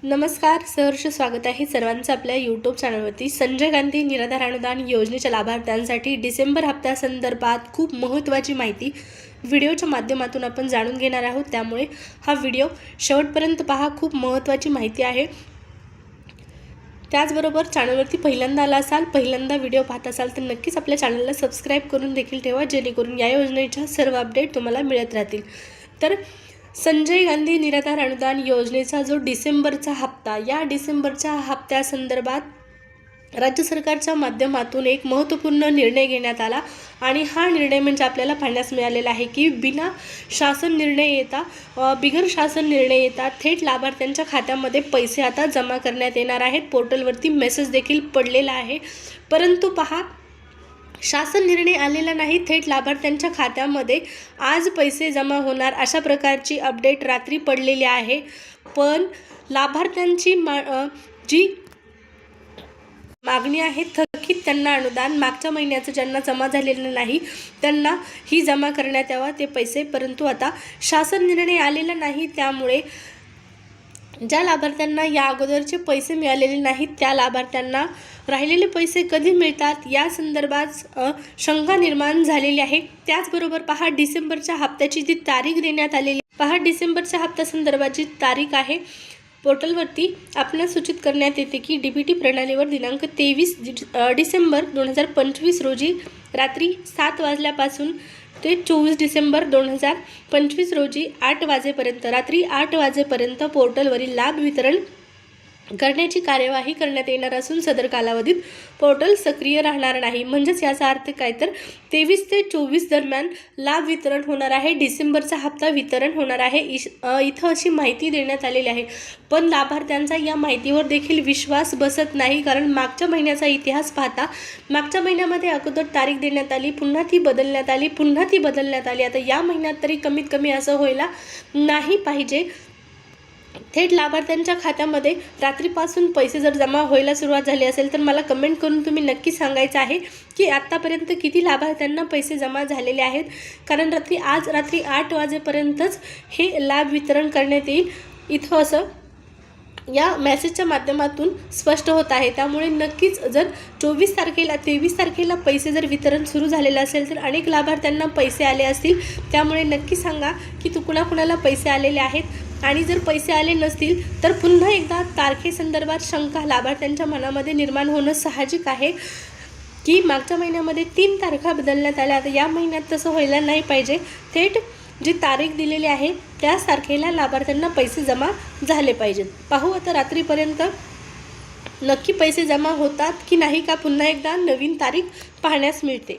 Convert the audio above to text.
नमस्कार, सहर्ष स्वागत आहे सर्वांचं आपल्या यूट्यूब चॅनलवरती। संजय गांधी निराधार अनुदान योजनेच्या लाभार्थ्यांसाठी डिसेंबर हप्त्यासंदर्भात खूप महत्त्वाची माहिती व्हिडिओच्या माध्यमातून आपण जाणून घेणार आहोत, त्यामुळे हा व्हिडिओ शेवटपर्यंत पहा। खूप महत्त्वाची माहिती आहे। त्याचबरोबर चॅनलवरती पहिल्यांदा आला असाल, पहिल्यांदा व्हिडिओ पाहत असाल तर नक्कीच आपल्या चॅनलला सबस्क्राइब करून देखील ठेवा, जेणेकरून या योजनेच्या सर्व अपडेट तुम्हाला मिळत राहतील। तर संजय गांधी निराधार अनुदान योजनेचा जो डिसेंबरचा हप्ता, या डिसेंबरच्या हप्त्यासंदर्भात राज्य सरकारच्या माध्यमातून एक महत्त्वपूर्ण निर्णय घेण्यात आला आणि हा निर्णय म्हणजे आपल्याला पाहण्यास मिळालेला आहे की बिगर शासन निर्णय येता थेट लाभार्थ्यांच्या खात्यामध्ये पैसे आता जमा करण्यात येणार आहेत। पोर्टलवरती मेसेज देखील पडलेला आहे, परंतु पहा, शासन निर्णय आलेला नाही, थेट लाभार्थ्यांच्या खात्यामध्ये आज पैसे जमा होणार अशा प्रकारची अपडेट रात्री पडलेली आहे। पण लाभार्थ्यांची जी मागणी आहे थकीत त्यांना अनुदान मागच्या महिन्याचं ज्यांना जमा झालेलं नाही त्यांना ही जमा करण्यात यावा ते पैसे, परंतु आता शासन निर्णय आलेला नाही, त्यामुळे ज्या लाभार्थ्यांना या अगोदरचे पैसे मिळालेले नाहीत त्या लाभार्थ्यांना राहिलेले पैसे कधी मिळतात या संदर्भात शंका निर्माण झालेली आहे। त्याचबरोबर पहा, डिसेंबरच्या हप्त्याची जी तारीख देण्यात आलेली, पहा डिसेंबरच्या हप्त्यासंदर्भाची तारीख आहे पोर्टलवरती आपल्याला सूचित करण्यात येते की डीबीटी प्रणालीवर दिनांक 23 डिसेंबर 2025 रोजी रात्री 7 वाजल्यापासून ते 24 डिसेंबर 2025 रोजी 8 वाजेपर्यंत, रात्री 8 वाजेपर्यंत पोर्टलवरील लाभ वितरण करण्याची कार्यवाही करण्यात येणार असून सदर कालावधीत पोर्टल सक्रिय राहणार नाही। म्हणजेच याचा अर्थ काय तर 23 ते 24 दरम्यान लाभ वितरण होणार आहे, डिसेंबरचा हप्ता वितरण होणार आहे, इथं अशी माहिती देण्यात आलेली आहे। पण लाभार्थ्यांचा या माहितीवर देखील विश्वास बसत नाही, कारण मागच्या महिन्याचा इतिहास पाहता मागच्या महिन्यामध्ये अगोदर तारीख देण्यात आली, पुन्हा ती बदलण्यात आली, पुन्हा ती बदलण्यात आली। आता या महिन्यात तरी कमीत कमी असं व्हायला नाही पाहिजे। थेट लाभार्थ्यांच्या खात्यामध्ये रात्रीपासून पैसे जर जमा व्हायला सुरुवात झाली असेल तर मला कमेंट करून तुम्ही नक्की सांगायचं आहे की आत्तापर्यंत किती लाभार्थ्यांना पैसे जमा झालेले आहेत, कारण आज रात्री 8 वाजेपर्यंतच हे लाभ वितरण करण्यात येईल, इथं असं या मेसेजच्या माध्यमातून स्पष्ट होत आहे। त्यामुळे नक्कीच जर 23 तारखेला पैसे जर वितरण सुरू झालेलं असेल तर अनेक लाभार्थ्यांना पैसे आले असतील, त्यामुळे नक्की सांगा की कुणाकुणाला पैसे आलेले आहेत, आणि जर पैसे आले नसतील तर पुन्हा एकदा तारखेसंदर्भात शंका लाभार्थ्यांच्या मनामध्ये निर्माण होणं साहजिक आहे की मागच्या महिन्यामध्ये 3 तारखा बदलण्यात आल्या, आता या महिन्यात तसं व्हायला नाही पाहिजे। थेट जी तारीख दिलेली आहे त्याच तारखेला लाभार्थ्यांना पैसे जमा झाले पाहिजेत। पाहू आता रात्रीपर्यंत नक्की पैसे जमा होतात की नाही, का पुन्हा एकदा नवीन तारीख पाहण्यास मिळते।